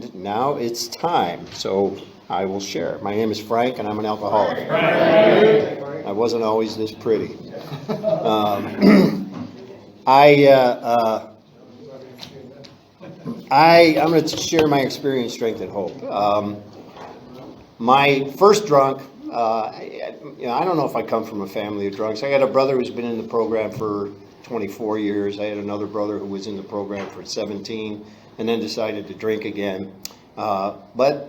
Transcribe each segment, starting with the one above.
and now it's time. So I will share. My name is Frank, and I'm an alcoholic. I wasn't always this pretty. I'm going to share my experience, strength, and hope. My first drunk, I don't know if I come from a family of drunks. I got a brother who's been in the program for 24 years. I had another brother who was in the program for 17 and then decided to drink again. But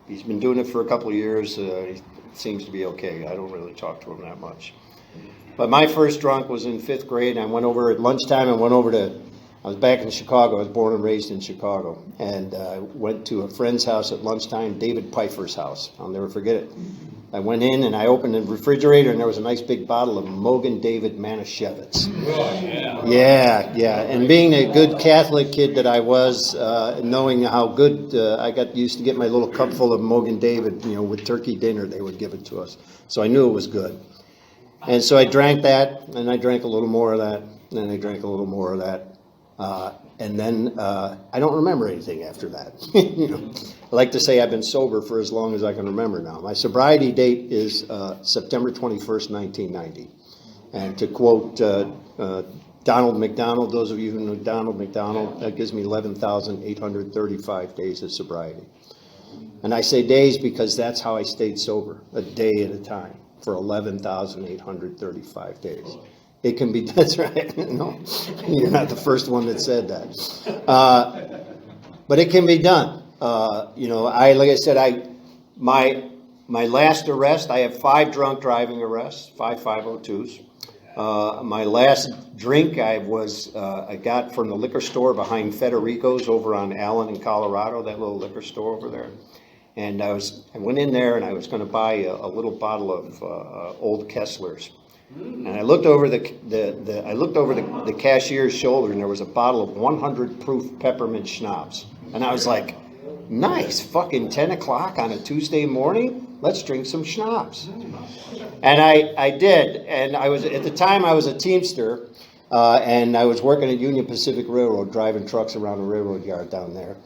he's been doing it for a couple of years. He seems to be okay. I don't really talk to him that much. But my first drunk was in 5th grade, and I went over at lunchtime and I was back in Chicago. I was born and raised in Chicago. And I went to a friend's house at lunchtime, David Pfeiffer's house. I'll never forget it. I went in and I opened the refrigerator, and there was a nice big bottle of Mogan David Manischewitz. Yeah. And being a good Catholic kid that I was, knowing how good, I got used to get my little cup full of Mogan David, with turkey dinner, they would give it to us. So I knew it was good. And so I drank that, and I drank a little more of that, and then I drank a little more of that. And then I don't remember anything after that. I like to say I've been sober for as long as I can remember now. My sobriety date is September 21st, 1990. And to quote Donald McDonald, those of you who know Donald McDonald, that gives me 11,835 days of sobriety. And I say days because that's how I stayed sober, a day at a time, for 11,835 days. It can be, that's right, no, you're not the first one that said that. But it can be done. Like I said, my last arrest, I have 5 drunk driving arrests, 5 502s. My last drink I got from the liquor store behind Federico's over on Allen in Colorado, that little liquor store over there. And I went in there and I was going to buy a little bottle of Old Kessler's. And I looked over the cashier's shoulder, and there was a bottle of 100 proof peppermint schnapps. And I was like, nice, fucking 10 o'clock on a Tuesday morning? Let's drink some schnapps. And I did. And at the time I was a Teamster, and I was working at Union Pacific Railroad, driving trucks around the railroad yard down there.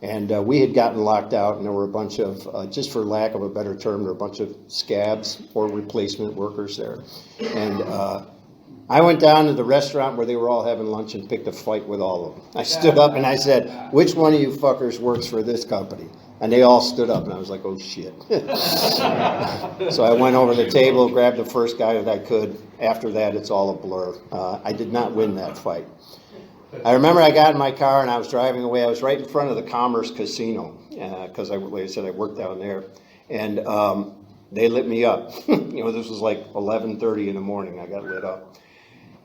And we had gotten locked out, and there were a bunch of, just for lack of a better term, there were a bunch of scabs or replacement workers there. And I went down to the restaurant where they were all having lunch and picked a fight with all of them. I stood up and I said, which one of you fuckers works for this company? And they all stood up, and I was like, oh shit. So I went over the table, grabbed the first guy that I could. After that, it's all a blur. I did not win that fight. I remember I got in my car and I was driving away. I was right in front of the Commerce Casino because, like I said, I worked down there. And they lit me up. This was like 11:30 in the morning. I got lit up.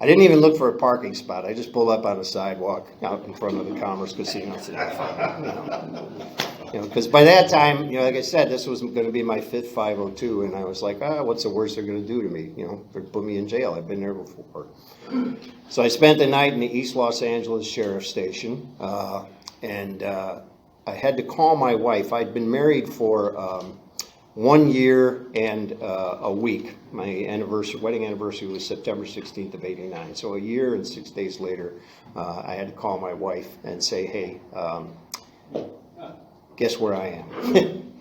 I didn't even look for a parking spot. I just pulled up on the sidewalk out in front of the Commerce Casino. Because by that time, like I said, this was going to be my 5th 502, and I was like, what's the worst they're going to do to me? They're put me in jail. I've been there before. So I spent the night in the East Los Angeles Sheriff's Station, and I had to call my wife. I'd been married for 1 year and a week. My wedding anniversary was September 16th of '89. So a year and 6 days later, I had to call my wife and say, hey, guess where I am?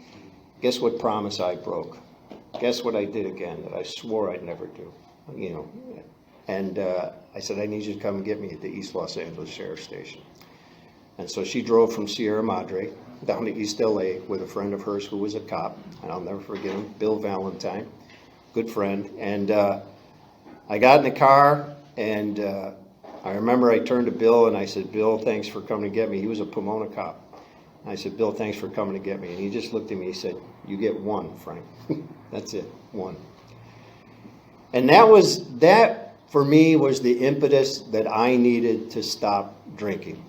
Guess what promise I broke? Guess what I did again that I swore I'd never do? And I said, I need you to come and get me at the East Los Angeles Sheriff's Station. And so she drove from Sierra Madre down to East LA with a friend of hers who was a cop, and I'll never forget him, Bill Valentine, good friend. And I got in the car, and I remember I turned to Bill and I said, Bill, thanks for coming to get me. He was a Pomona cop. And I said, Bill, thanks for coming to get me. And he just looked at me and said, you get 1, Frank. That's it, 1. And that for me was the impetus that I needed to stop drinking.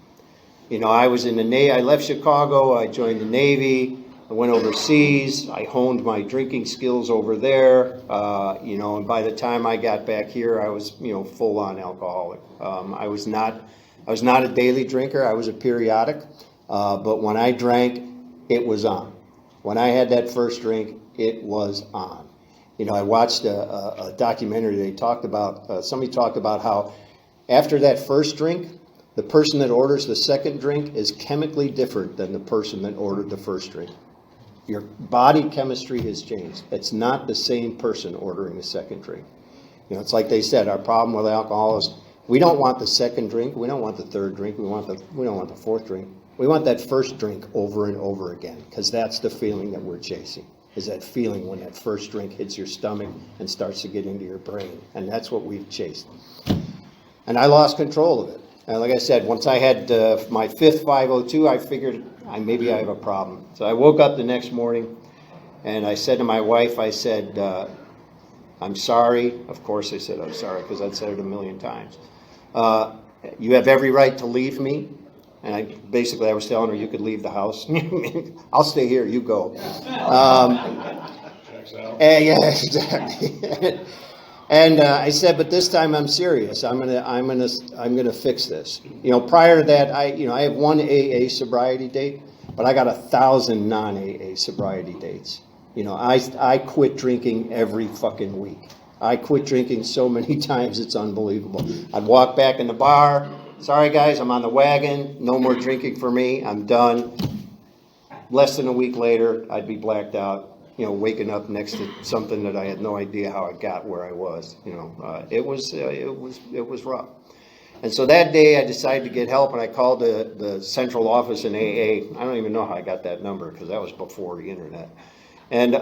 I was in the Navy. I left Chicago. I joined the Navy. I went overseas. I honed my drinking skills over there. And by the time I got back here, I was, full-on alcoholic. I was not a daily drinker. I was a periodic. But when I drank, it was on. When I had that first drink, it was on. I watched a documentary. Somebody talked about how after that first drink, The person that orders the second drink is chemically different than the person that ordered the first drink. Your body chemistry has changed. It's not the same person ordering the second drink. You know, it's like they said, our problem with alcohol is we don't want the second drink, we don't want the third drink, we don't want the fourth drink. We want that first drink over and over again, because that's the feeling that we're chasing, is that feeling when that first drink hits your stomach and starts to get into your brain. And that's what we've chased. And I lost control of it. And like I said, once I had my fifth 502, I figured maybe I have a problem. So I woke up the next morning and I said to my wife, I said, I'm sorry. Of course I said I'm sorry, because I'd said it a million times. You have every right to leave me. And I was telling her, you could leave the house. I'll stay here, you go. Yeah, exactly. And I said, but this time I'm serious. I'm gonna fix this. You know, prior to that, I have one AA sobriety date, but I got 1,000 non-AA sobriety dates. You know, I quit drinking every fucking week. I quit drinking so many times, it's unbelievable. I'd walk back in the bar. Sorry guys, I'm on the wagon. No more drinking for me. I'm done. Less than a week later, I'd be blacked out. You know, waking up next to something that I had no idea how I got where I was. You know, it was rough. And so that day I decided to get help, and I called the central office in AA. I don't even know how I got that number, because that was before the internet. And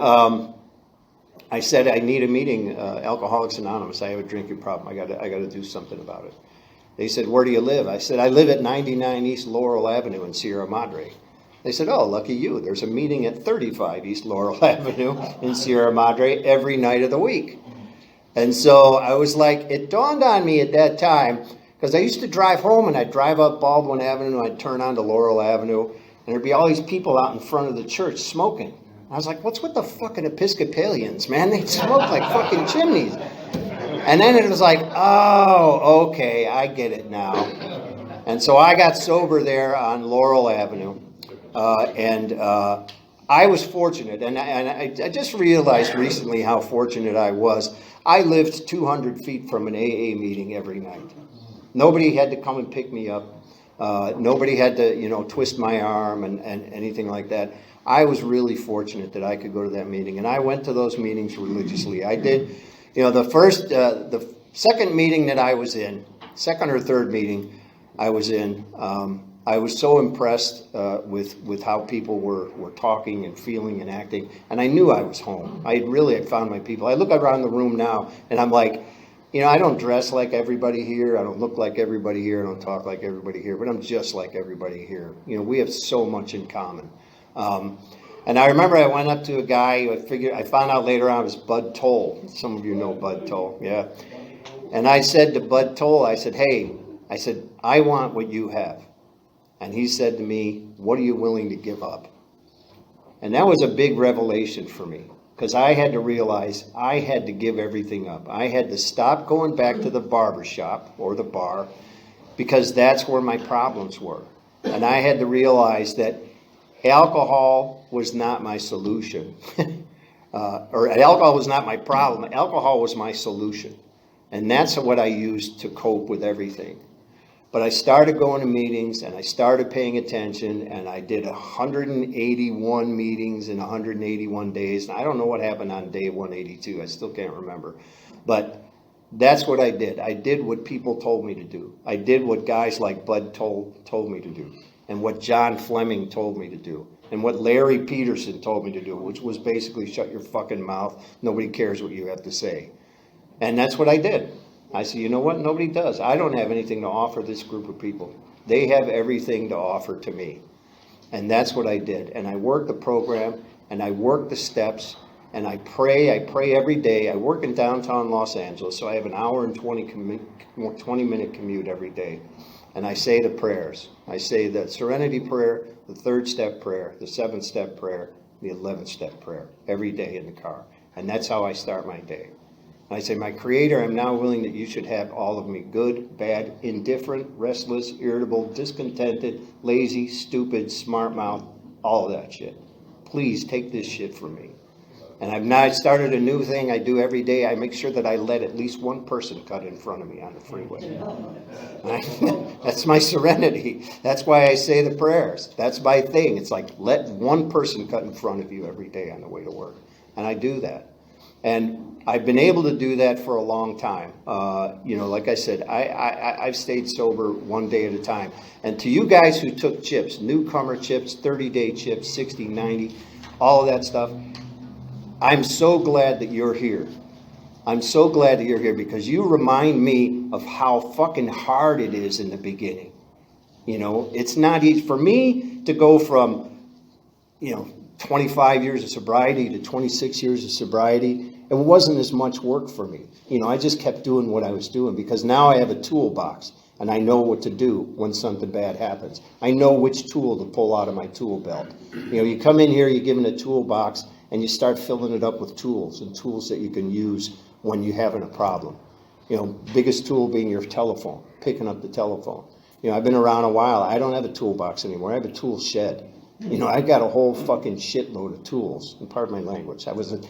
I said, I need a meeting, Alcoholics Anonymous. I have a drinking problem. I got to do something about it. They said, where do you live? I said, I live at 99 East Laurel Avenue in Sierra Madre. They said, oh, lucky you. There's a meeting at 35 East Laurel Avenue in Sierra Madre every night of the week. And so I was like, it dawned on me at that time, because I used to drive home and I'd drive up Baldwin Avenue and I'd turn onto Laurel Avenue, and there'd be all these people out in front of the church smoking. I was like, what's with the fucking Episcopalians, man? They smoke like fucking chimneys. And then it was like, oh, okay, I get it now. And so I got sober there on Laurel Avenue. And I was fortunate, and I just realized recently how fortunate I was. I lived 200 feet from an AA meeting every night. Nobody had to come and pick me up. Nobody had to, twist my arm and anything like that. I was really fortunate that I could go to that meeting, and I went to those meetings religiously. I did, the second meeting that I was in, second or third meeting I was in, I was so impressed with how people were talking and feeling and acting, and I knew I was home. I had found my people. I look around the room now, and I'm like, I don't dress like everybody here. I don't look like everybody here. I don't talk like everybody here, but I'm just like everybody here. We have so much in common. And I remember I went up to a guy who I found out later on was Bud Toll. Some of you know Bud Toll, yeah. And I said to Bud Toll, I said, hey, I want what you have. And he said to me, what are you willing to give up? And that was a big revelation for me, because I had to realize I had to give everything up. I had to stop going back to the barber shop or the bar, because that's where my problems were. And I had to realize that alcohol was not my solution. Or alcohol was not my problem. Alcohol was my solution. And that's what I used to cope with everything. But I started going to meetings, and I started paying attention, and I did 181 meetings in 181 days. And I don't know what happened on day 182. I still can't remember. But that's what I did. I did what people told me to do. I did what guys like Bud told me to do, and what John Fleming told me to do, and what Larry Peterson told me to do, which was basically shut your fucking mouth. Nobody cares what you have to say. And that's what I did. I said, you know what? Nobody does. I don't have anything to offer this group of people. They have everything to offer to me. And that's what I did. And I worked the program, and I worked the steps, and I pray every day. I work in downtown Los Angeles, so I have an hour and 20-minute commute every day. And I say the prayers. I say the Serenity Prayer, the 3rd step prayer, the 7th step prayer, the 11th step prayer every day in the car. And that's how I start my day. I say, my Creator, I'm now willing that you should have all of me, good, bad, indifferent, restless, irritable, discontented, lazy, stupid, smart mouth, all of that shit. Please take this shit from me. And I've now started a new thing I do every day. I make sure that I let at least one person cut in front of me on the freeway. That's my serenity. That's why I say the prayers. That's my thing. It's like, let one person cut in front of you every day on the way to work. And I do that. And I've been able to do that for a long time. Like I said, I've stayed sober one day at a time. And to you guys who took chips, newcomer chips, 30-day chips, 60, 90, all of that stuff, I'm so glad that you're here. I'm so glad that you're here because you remind me of how fucking hard it is in the beginning. It's not easy for me to go from, 25 years of sobriety to 26 years of sobriety. It wasn't as much work for me. I just kept doing what I was doing because now I have a toolbox and I know what to do when something bad happens. I know which tool to pull out of my tool belt. You come in here, you're given a toolbox, and you start filling it up with tools and tools that you can use when you're having a problem. Biggest tool being your telephone, picking up the telephone. I've been around a while. I don't have a toolbox anymore. I have a tool shed. I got a whole fucking shitload of tools. And pardon my language. I was a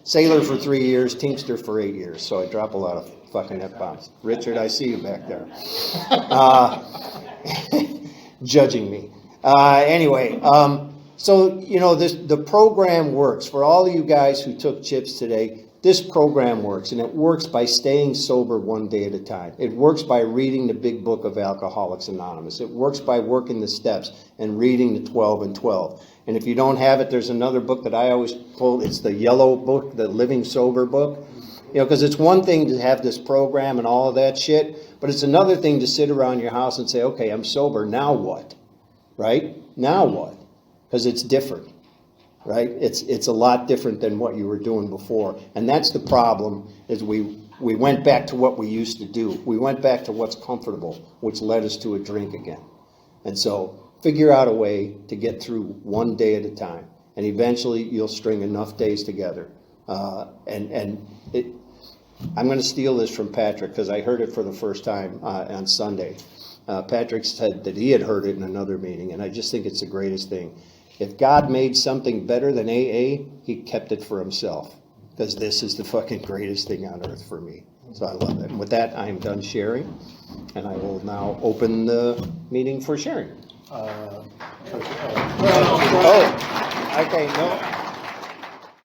sailor for 3 years, Teamster for 8 years, so I drop a lot of fucking F-bombs. Richard, I see you back there. Judging me. Anyway, so, the program works. For all of you guys who took chips today, this program works, and it works by staying sober one day at a time. It works by reading the big book of Alcoholics Anonymous. It works by working the steps and reading the 12 and 12. And if you don't have it, there's another book that I always pull. It's the yellow book, the Living Sober book. Because it's one thing to have this program and all of that shit, but it's another thing to sit around your house and say, okay, I'm sober, now what? Right? Now what? Because it's different. Right? It's a lot different than what you were doing before. And that's the problem, is we went back to what we used to do. We went back to what's comfortable, which led us to a drink again. And so figure out a way to get through one day at a time. And eventually you'll string enough days together. I'm going to steal this from Patrick because I heard it for the first time on Sunday. Patrick said that he had heard it in another meeting, and I just think it's the greatest thing. If God made something better than AA, he kept it for himself, because this is the fucking greatest thing on earth for me. So I love it. And with that, I'm done sharing, and I will now open the meeting for sharing. Okay, no.